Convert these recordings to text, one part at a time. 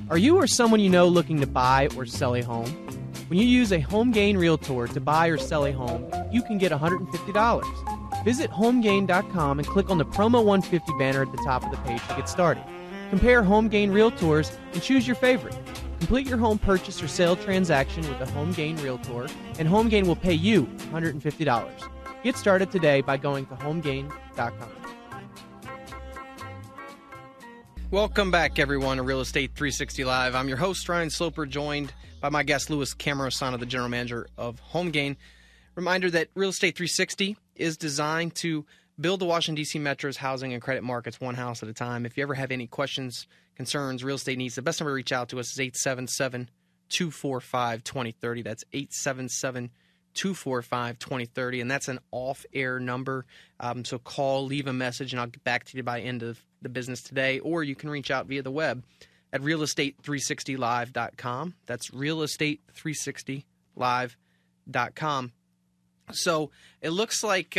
Are you or someone you know looking to buy or sell a home? When you use a HomeGain Realtor to buy or sell a home, you can get $150. Visit HomeGain.com and click on the Promo 150 banner at the top of the page to get started. Compare HomeGain Realtors and choose your favorite. Complete your home purchase or sale transaction with a HomeGain Realtor, and HomeGain will pay you $150. Get started today by going to HomeGain.com. Welcome back, everyone, to Real Estate 360 Live. I'm your host, Ryan Sloper, joined by my guest, Louis Cammarosano, the general manager of HomeGain. Reminder that Real Estate 360 is designed to build the Washington, D.C. Metro's housing and credit markets one house at a time. If you ever have any questions, concerns, real estate needs, the best number to reach out to us is 877-245-2030. That's 877-245-2030, and that's an off-air number. So call, leave a message, and I'll get back to you by end of the business today. Or you can reach out via the web at realestate360live.com. That's realestate360live.com. So it looks like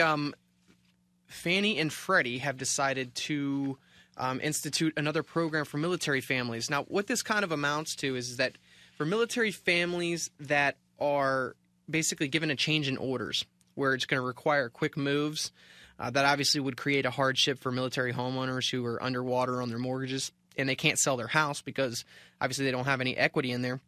Fannie and Freddie have decided to institute another program for military families. Now, what this kind of amounts to is that for military families that are basically given a change in orders, where it's going to require quick moves, that obviously would create a hardship for military homeowners who are underwater on their mortgages and they can't sell their house because obviously they don't have any equity in there.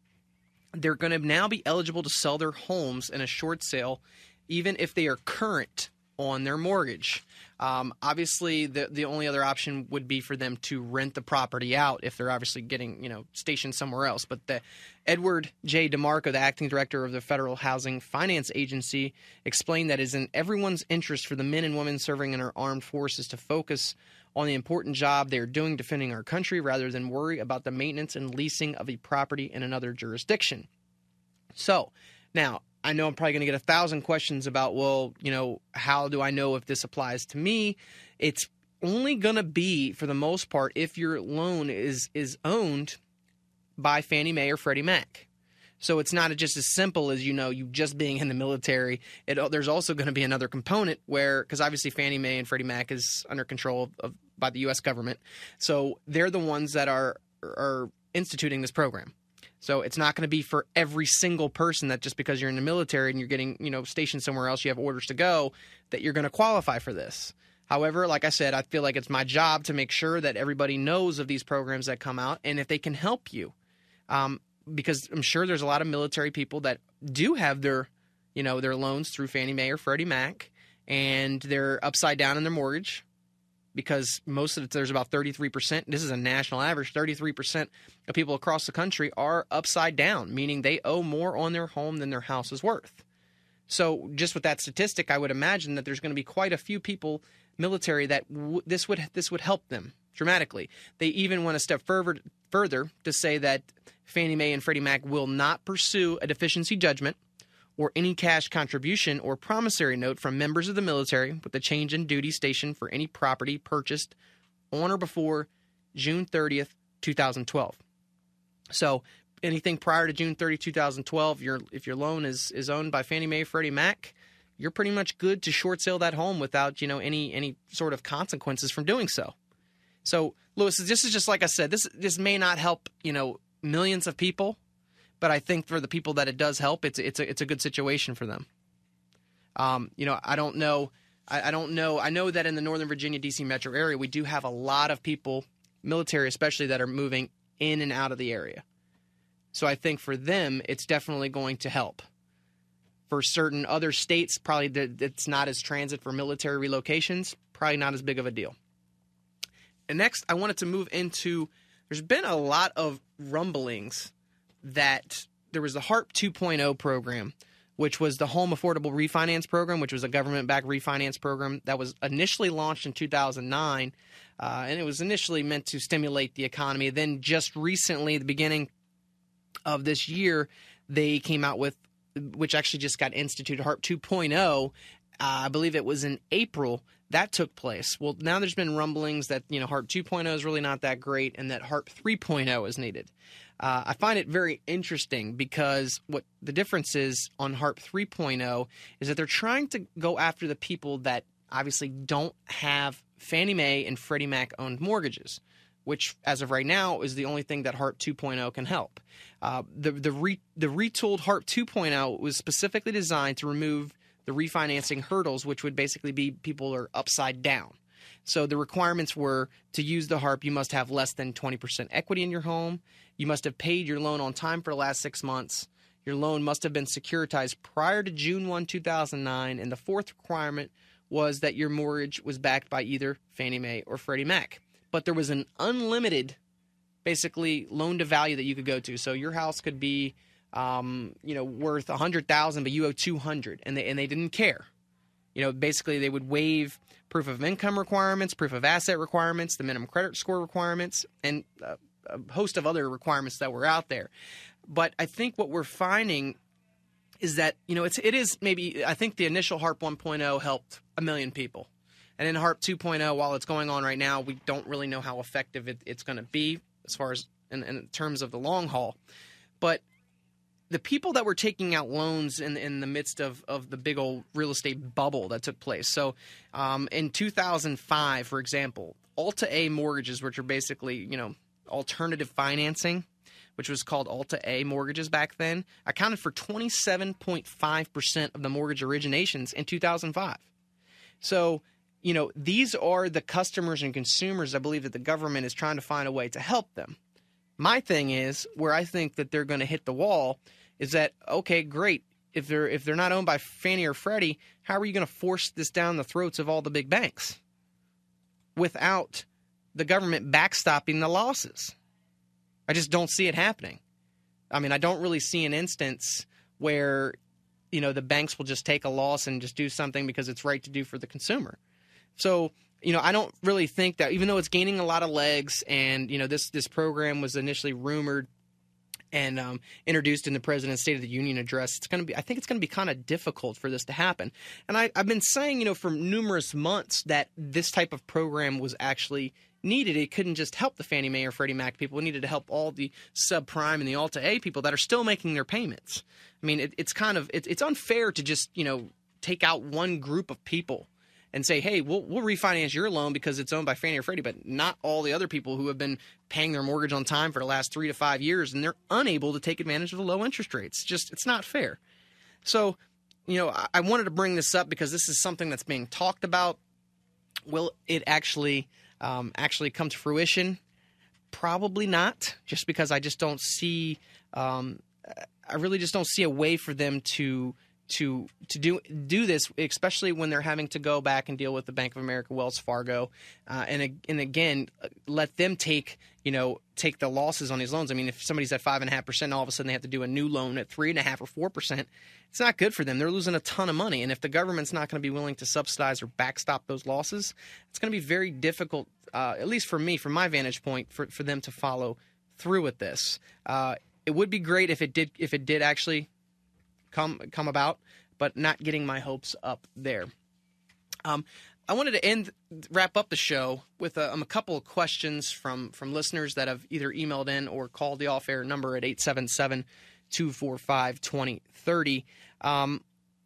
They're going to now be eligible to sell their homes in a short sale, even if they are current on their mortgage. Obviously, the only other option would be for them to rent the property out if they're obviously getting, stationed somewhere else. But the Edward J. DeMarco, the acting director of the Federal Housing Finance Agency, explained that it is in everyone's interest for the men and women serving in our armed forces to focus on the important job they are doing defending our country rather than worry about the maintenance and leasing of a property in another jurisdiction. So, now, I know I'm probably going to get 1,000 questions about, how do I know if this applies to me? It's only going to be, for the most part, if your loan is owned by Fannie Mae or Freddie Mac. So it's not just as simple as, you just being in the military. There's also going to be another component where, because obviously Fannie Mae and Freddie Mac is under control by the U.S. government. So they're the ones that are instituting this program. So it's not going to be for every single person that just because you're in the military and you're getting, stationed somewhere else, you have orders to go, that you're going to qualify for this. However, like I said, I feel like it's my job to make sure that everybody knows of these programs that come out and if they can help you. Because I'm sure there's a lot of military people that do have their loans through Fannie Mae or Freddie Mac, and they're upside down in their mortgage. Because there's about 33%, this is a national average, 33% of people across the country are upside down, meaning they owe more on their home than their house is worth. So just with that statistic, I would imagine that there's going to be quite a few people, military, that this would help them dramatically. They even went a step further to say that Fannie Mae and Freddie Mac will not pursue a deficiency judgment or any cash contribution or promissory note from members of the military with a change in duty station for any property purchased on or before June 30th, 2012. So anything prior to June 30, 2012, if your loan is owned by Fannie Mae, Freddie Mac, you're pretty much good to short sale that home without, any sort of consequences from doing so. So, Louis, this is just like I said, this may not help, millions of people, but I think for the people that it does help, it's a good situation for them. I don't know. I don't know. I know that in the Northern Virginia, D.C. metro area, we do have a lot of people, military especially, that are moving in and out of the area. So I think for them, it's definitely going to help. For certain other states, probably it's not as transit for military relocations, probably not as big of a deal. And next, I wanted to move into, there's been a lot of rumblings that there was the HARP 2.0 program, which was the Home Affordable Refinance Program, which was a government-backed refinance program that was initially launched in 2009, and it was initially meant to stimulate the economy. Then just recently, the beginning of this year, they came out with, which actually just got instituted, HARP 2.0. I believe it was in April that took place. Well, now there's been rumblings that, HARP 2.0 is really not that great and that HARP 3.0 is needed. I find it very interesting because what the difference is on HARP 3.0 is that they're trying to go after the people that obviously don't have Fannie Mae and Freddie Mac owned mortgages, which as of right now is the only thing that HARP 2.0 can help. The retooled HARP 2.0 was specifically designed to remove the refinancing hurdles, which would basically be people are upside down. So the requirements were to use the HARP, you must have less than 20% equity in your home. You must have paid your loan on time for the last 6 months. Your loan must have been securitized prior to June 1, 2009. And the fourth requirement was that your mortgage was backed by either Fannie Mae or Freddie Mac. But there was an unlimited, basically, loan to value that you could go to. So your house could be, worth $100,000, but you owe $200, and they didn't care. Basically, they would waive proof of income requirements, proof of asset requirements, the minimum credit score requirements, and a host of other requirements that were out there. But I think what we're finding is that, it is maybe, I think the initial HARP 1.0 helped 1 million people. And in HARP 2.0, while it's going on right now, we don't really know how effective it's going to be as far as in terms of the long haul. But the people that were taking out loans in the midst of the big old real estate bubble that took place. So in 2005, for example, Alta A mortgages, which are basically, alternative financing, which was called Alta A mortgages back then, accounted for 27.5% of the mortgage originations in 2005. So, these are the customers and consumers, I believe, that the government is trying to find a way to help them. My thing is, where I think that they're going to hit the wall, is that, okay, great. If they're not owned by Fannie or Freddie, how are you going to force this down the throats of all the big banks without the government backstopping the losses? I just don't see it happening. I mean, I don't really see an instance where, the banks will just take a loss and just do something because it's right to do for the consumer. So, I don't really think that, even though it's gaining a lot of legs and, this program was initially rumored and introduced in the President's State of the Union address, I think it's going to be kind of difficult for this to happen. And I've been saying, for numerous months that this type of program was actually needed. It couldn't just help the Fannie Mae or Freddie Mac people. It needed to help all the subprime and the Alta A people that are still making their payments. I mean, it's unfair to just, take out one group of people and say, hey, we'll refinance your loan because it's owned by Fannie or Freddie, but not all the other people who have been paying their mortgage on time for the last 3 to 5 years, and they're unable to take advantage of the low interest rates. It's not fair. So, I wanted to bring this up because this is something that's being talked about. Will it actually come to fruition? Probably not, just because I just don't see I really just don't see a way for them to do this, especially when they're having to go back and deal with the Bank of America, Wells Fargo, and again let them take the losses on these loans. I mean, if somebody's at 5.5%, all of a sudden they have to do a new loan at 3.5% or 4%. It's not good for them. They're losing a ton of money, and if the government's not going to be willing to subsidize or backstop those losses, it's going to be very difficult, at least for me, from my vantage point, for them to follow through with this. It would be great if it did actually come about, but not getting my hopes up there. I wanted to wrap up the show with a couple of questions from listeners that have either emailed in or called the off-air number at 877-245-2030.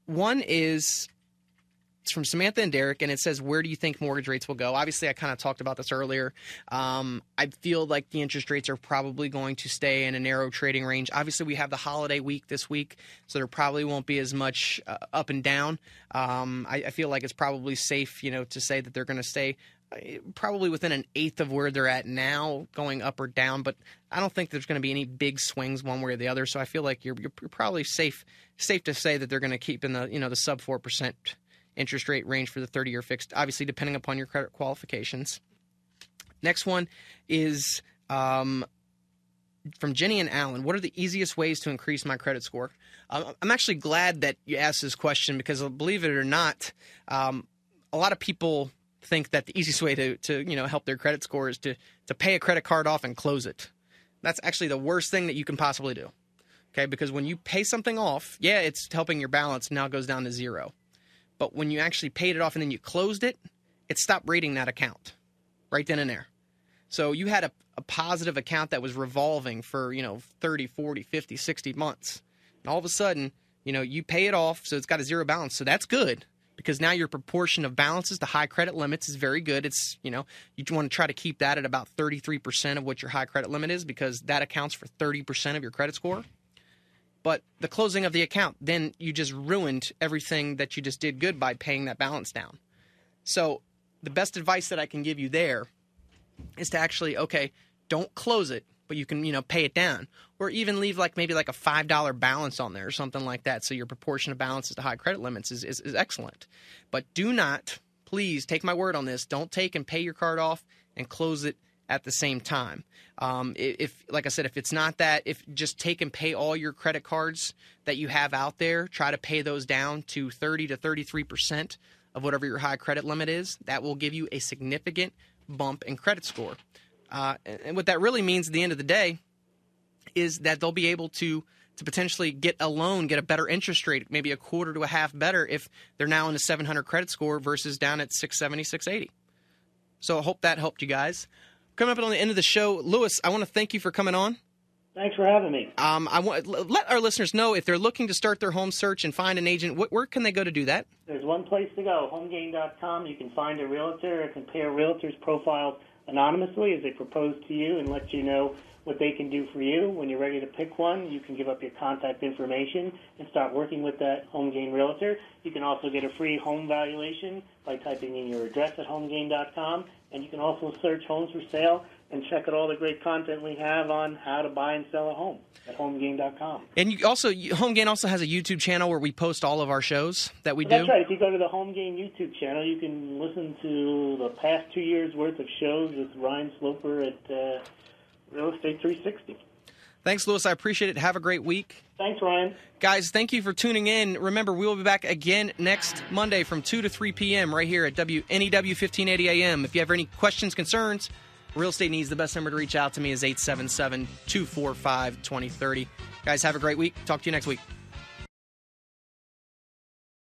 One is it's from Samantha and Derek, and it says, where do you think mortgage rates will go? Obviously, I kind of talked about this earlier. I feel like the interest rates are probably going to stay in a narrow trading range. Obviously, we have the holiday week this week, so there probably won't be as much up and down. I feel like it's probably safe, to say that they're going to stay probably within an eighth of where they're at now, going up or down. But I don't think there's going to be any big swings one way or the other. So I feel like you're probably safe to say that they're going to keep in the the sub 4% interest rate range for the 30-year fixed, obviously depending upon your credit qualifications. Next one is from Jenny and Alan. What are the easiest ways to increase my credit score? I'm actually glad that you asked this question because, believe it or not, a lot of people think that the easiest way to help their credit score is to pay a credit card off and close it. That's actually the worst thing that you can possibly do. Okay, because when you pay something off, yeah, it's helping your balance. Now it goes down to zero. But when you actually paid it off and then you closed it, it stopped rating that account right then and there. So you had a positive account that was revolving for, 30, 40, 50, 60 months. And all of a sudden, you pay it off, so it's got a zero balance. So that's good because now your proportion of balances to high credit limits is very good. It's, you want to try to keep that at about 33% of what your high credit limit is, because that accounts for 30% of your credit score. But the closing of the account, then you just ruined everything that you just did good by paying that balance down. So the best advice that I can give you there is to actually, don't close it, but you can, pay it down, or even leave maybe a $5 balance on there or something like that. So your proportion of balances to high credit limits is excellent. But do not, please take my word on this, don't take and pay your card off and close it at the same time. If, like I said, if it's not that, if just take and pay all your credit cards that you have out there, try to pay those down to 30 to 33% of whatever your high credit limit is. That will give you a significant bump in credit score. And what that really means at the end of the day is that they'll be able to potentially get a loan, get a better interest rate, maybe a quarter to a half better if they're now in a 700 credit score versus down at 670, 680. So I hope that helped you guys. Coming up on the end of the show, Lewis, I want to thank you for coming on. Thanks for having me. I want let our listeners know if they're looking to start their home search and find an agent, where can they go to do that? There's one place to go, homegain.com. You can find a realtor or compare realtors' profiles anonymously as they propose to you and let you know what they can do for you. When you're ready to pick one, you can give up your contact information and start working with that HomeGain realtor. You can also get a free home valuation by typing in your address at homegain.com, and you can also search homes for sale and check out all the great content we have on how to buy and sell a home at homegain.com. And HomeGain also has a YouTube channel where we post all of our shows that we do. That's right. If you go to the HomeGain YouTube channel, you can listen to the past 2 years' worth of shows with Ryan Sloper at Real Estate 360. Thanks, Lewis. I appreciate it. Have a great week. Thanks, Ryan. Guys, thank you for tuning in. Remember, we will be back again next Monday from 2 to 3 p.m. right here at NEW 1580 AM. If you have any questions, concerns, Real Estate Needs, the best number to reach out to me is 877-245-2030. Guys, have a great week. Talk to you next week.